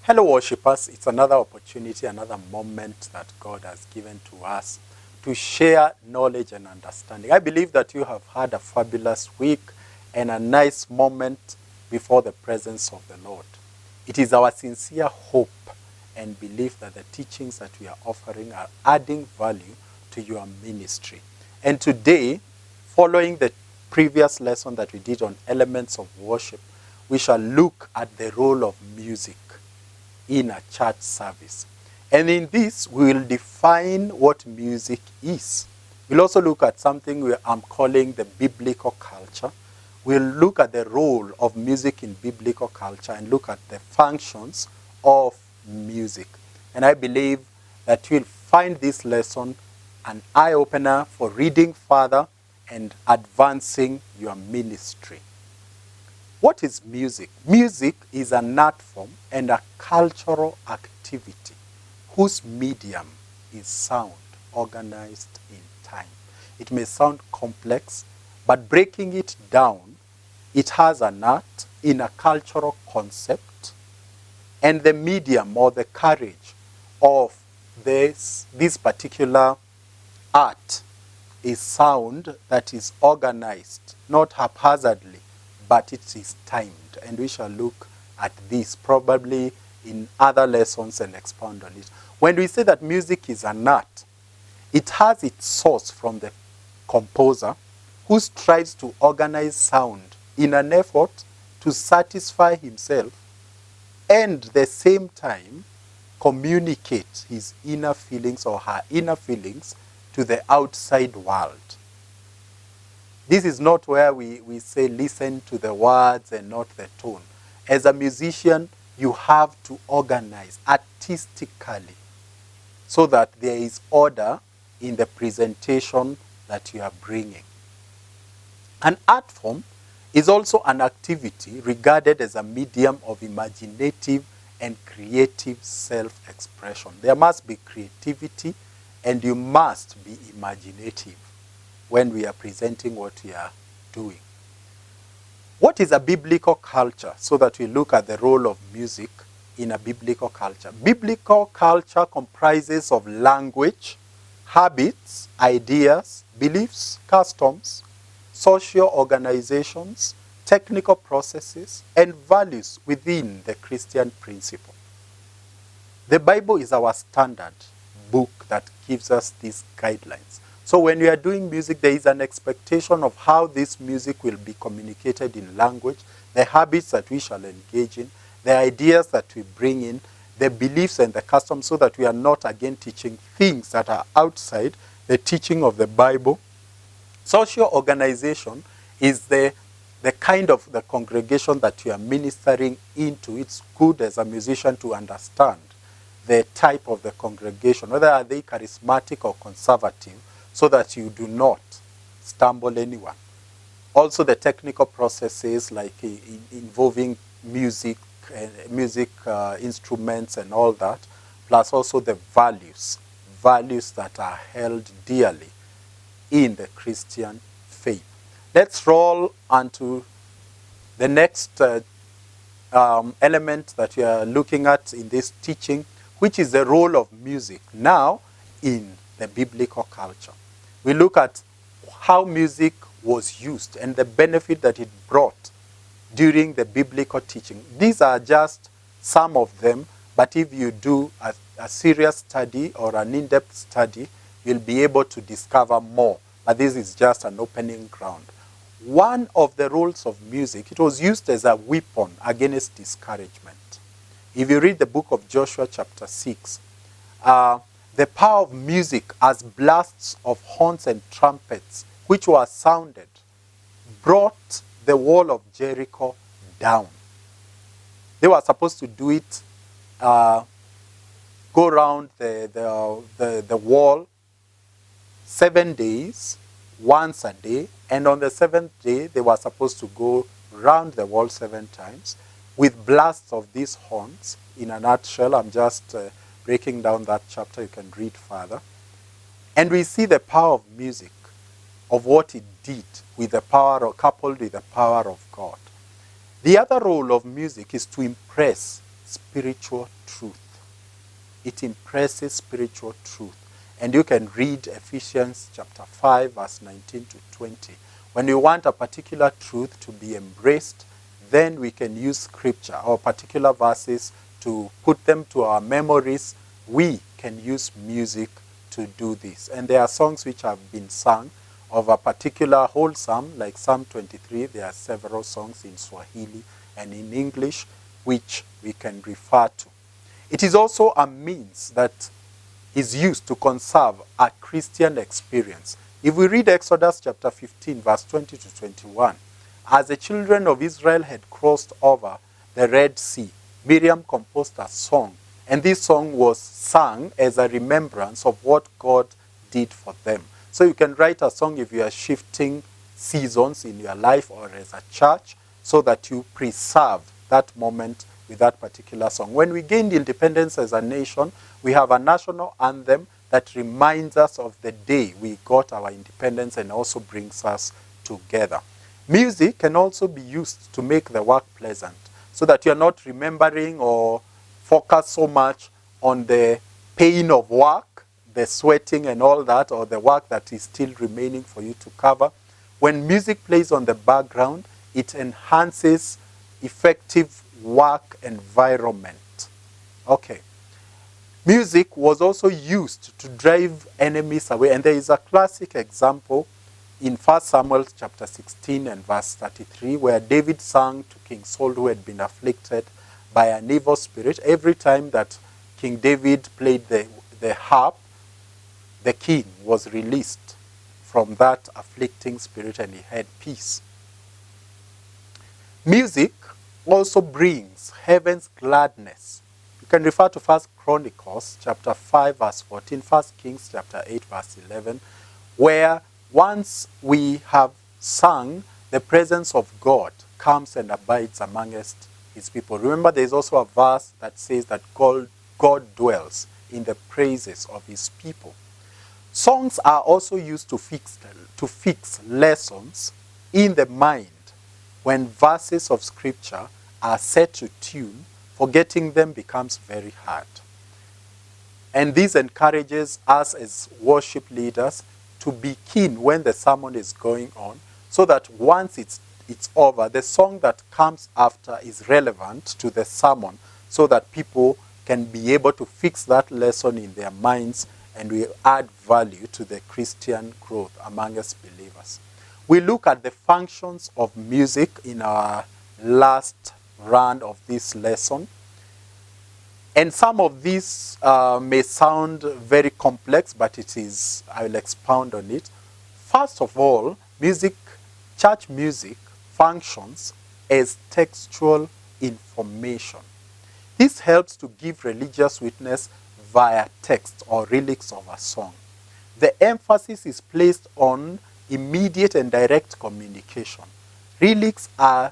Hello, worshippers. It's another opportunity, another moment that God has given to us to share knowledge and understanding. I believe that you have had a fabulous week and a nice moment before the presence of the Lord. It is our sincere hope and belief that the teachings that we are offering are adding value to your ministry. And today, following the previous lesson that we did on elements of worship, we shall look at the role of music in a church service. And in this, we will define what music is. We'll also look at something I'm calling the biblical culture. We'll look at the role of music in biblical culture and look at the functions of music. And I believe that you'll find this lesson an eye-opener for reading further and advancing your ministry. What is music? Music is an art form and a cultural activity whose medium is sound, organized in time. It may sound complex, but breaking it down, it has an art in a cultural concept, and the medium or the courage of this particular art is sound that is organized, not haphazardly, but it is timed. And we shall look at this probably in other lessons and expound on it. When we say that music is an art, it has its source from the composer who strives to organize sound in an effort to satisfy himself and at the same time communicate his inner feelings or her inner feelings to the outside world. This is not where we say listen to the words and not the tone. As a musician, you have to organize artistically so that there is order in the presentation that you are bringing. An art form is also an activity regarded as a medium of imaginative and creative self-expression. There must be creativity and you must be imaginative when we are presenting what we are doing. What is a biblical culture? So that we look at the role of music in a biblical culture. Biblical culture comprises of language, habits, ideas, beliefs, customs, social organizations, technical processes, and values within the Christian principle. The Bible is our standard book that gives us these guidelines. So when we are doing music, there is an expectation of how this music will be communicated in language, the habits that we shall engage in, the ideas that we bring in, the beliefs and the customs, so that we are not again teaching things that are outside the teaching of the Bible. Social organization is the kind of the congregation that you are ministering into. It's good as a musician to understand the type of the congregation, whether are they charismatic or conservative, so that you do not stumble anyone. Also the technical processes like involving music instruments and all that, plus also the values that are held dearly in the Christian faith. Let's roll onto the next element that we are looking at in this teaching, which is the role of music now in the biblical culture. We look at how music was used and the benefit that it brought during the biblical teaching. These are just some of them, but if you do a serious study or an in-depth study, you'll be able to discover more. But this is just an opening ground. One of the roles of music, it was used as a weapon against discouragement. If you read the book of Joshua chapter 6, the power of music as blasts of horns and trumpets, which were sounded, brought the wall of Jericho down. They were supposed to do it, go around the wall 7 days, once a day, and on the seventh day, they were supposed to go round the wall 7 times with blasts of these horns. In a nutshell, I'm just breaking down that chapter. You can read further. And we see the power of music, of what it did with the power, or coupled with the power of God. The other role of music is to impress spiritual truth. It impresses spiritual truth. And you can read Ephesians chapter 5, verse 19 to 20. When you want a particular truth to be embraced, then we can use scripture or particular verses to put them to our memories. We can use music to do this. And there are songs which have been sung of a particular whole psalm, like Psalm 23. There are several songs in Swahili and in English which we can refer to. It is also a means that is used to conserve a Christian experience. If we read Exodus chapter 15, verse 20 to 21, as the children of Israel had crossed over the Red Sea, Miriam composed a song, and this song was sung as a remembrance of what God did for them. So you can write a song if you are shifting seasons in your life or as a church, so that you preserve that moment with that particular song. When we gained independence as a nation, we have a national anthem that reminds us of the day we got our independence and also brings us together. Music can also be used to make the work pleasant, so that you're not remembering or focus so much on the pain of work, the sweating and all that, or the work that is still remaining for you to cover. When music plays on the background, it enhances effective work environment. Okay. Music was also used to drive enemies away, and there is a classic example in 1 Samuel chapter 16 and verse 33, where David sang to King Saul, who had been afflicted by an evil spirit. Every time that King David played the harp, the king was released from that afflicting spirit and he had peace. Music also brings heaven's gladness. You can refer to 1 Chronicles chapter 5 verse 14, 1 Kings chapter 8 verse 11, where once we have sung, the presence of God comes and abides amongst his people. Remember, there is also a verse that says that God dwells in the praises of his people. Songs are also used to fix lessons in the mind. When verses of scripture are set to tune, forgetting them becomes very hard. And this encourages us as worship leaders to be keen when the sermon is going on, so that once it's over, the song that comes after is relevant to the sermon, so that people can be able to fix that lesson in their minds and we add value to the Christian growth among us believers. We look at the functions of music in our last round of this lesson. And some of these may sound very complex, but I will expound on it. First of all, church music functions as textual information. This helps to give religious witness via text or lyrics of a song. The emphasis is placed on immediate and direct communication. Lyrics are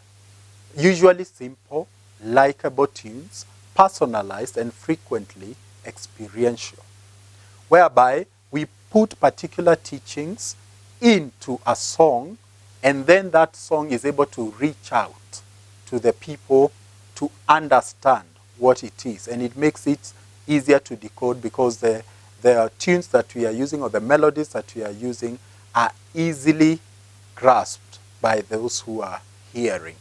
usually simple, likable tunes, personalized and frequently experiential, whereby we put particular teachings into a song, and then that song is able to reach out to the people to understand what it is. And it makes it easier to decode, because the tunes that we are using or the melodies that we are using are easily grasped by those who are hearing.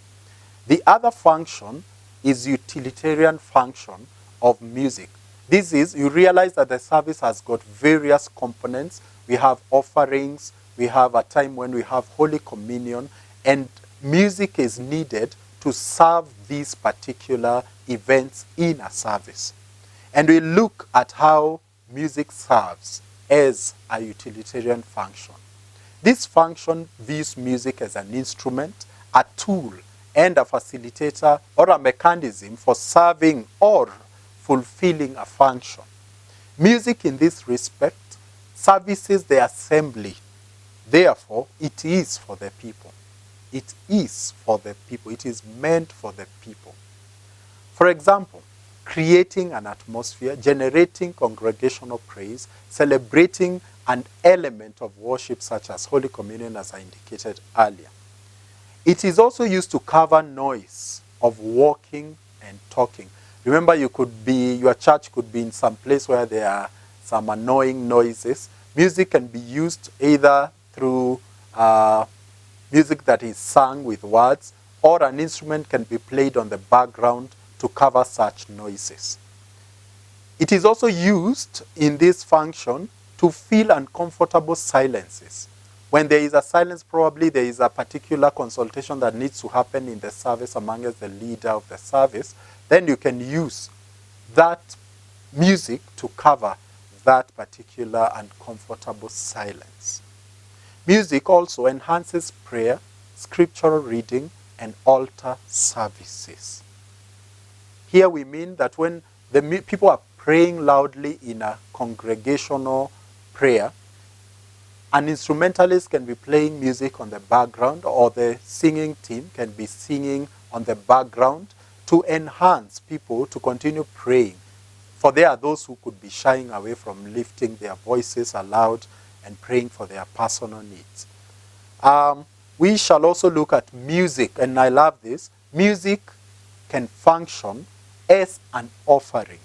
The other function is utilitarian function of music. This is, you realize that the service has got various components. We have offerings, we have a time when we have Holy Communion, and music is needed to serve these particular events in a service. And we look at how music serves as a utilitarian function. This function views music as an instrument, a tool, and a facilitator or a mechanism for serving or fulfilling a function. Music in this respect services the assembly. Therefore, it is for the people. It is for the people. It is meant for the people. For example, creating an atmosphere, generating congregational praise, celebrating an element of worship such as Holy Communion, as I indicated earlier. It is also used to cover noise of walking and talking. Remember, your church could be in some place where there are some annoying noises. Music can be used either through music that is sung with words, or an instrument can be played on the background to cover such noises. It is also used in this function to fill uncomfortable silences. When there is a silence, probably there is a particular consultation that needs to happen in the service amongst the leader of the service, then you can use that music to cover that particular uncomfortable silence. Music also enhances prayer, scriptural reading, and altar services. Here we mean that when the people are praying loudly in a congregational prayer, an instrumentalist can be playing music on the background, or the singing team can be singing on the background to enhance people to continue praying. For there are those who could be shying away from lifting their voices aloud and praying for their personal needs. We shall also look at music, and I love this. Music can function as an offering.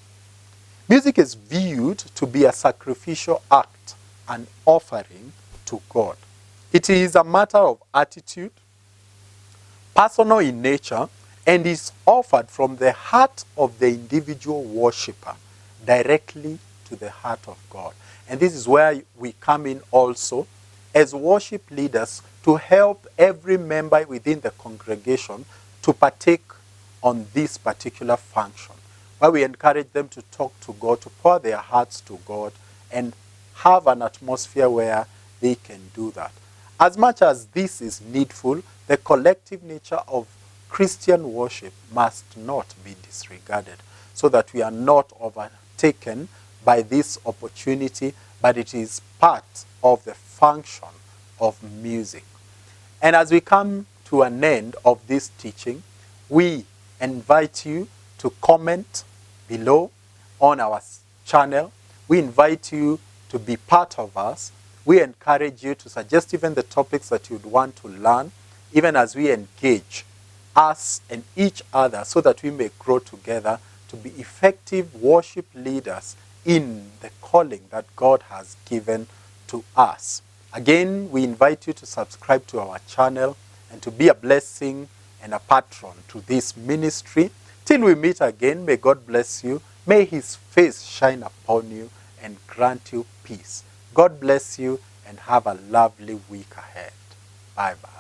Music is viewed to be a sacrificial act, an offering to God. It is a matter of attitude, personal in nature, and is offered from the heart of the individual worshipper directly to the heart of God. And this is where we come in also as worship leaders to help every member within the congregation to partake on this particular function, where we encourage them to talk to God, to pour their hearts to God, and have an atmosphere where they can do that. As much as this is needful, the collective nature of Christian worship must not be disregarded, so that we are not overtaken by this opportunity, but it is part of the function of music. And as we come to an end of this teaching, we invite you to comment below on our channel. We invite you to be part of us. We encourage you to suggest even the topics that you'd want to learn, even as we engage us and each other, so that we may grow together to be effective worship leaders in the calling that God has given to us. Again, we invite you to subscribe to our channel and to be a blessing and a patron to this ministry. Till we meet again, may God bless you. May his face shine upon you and grant you peace. God bless you and have a lovely week ahead. Bye-bye.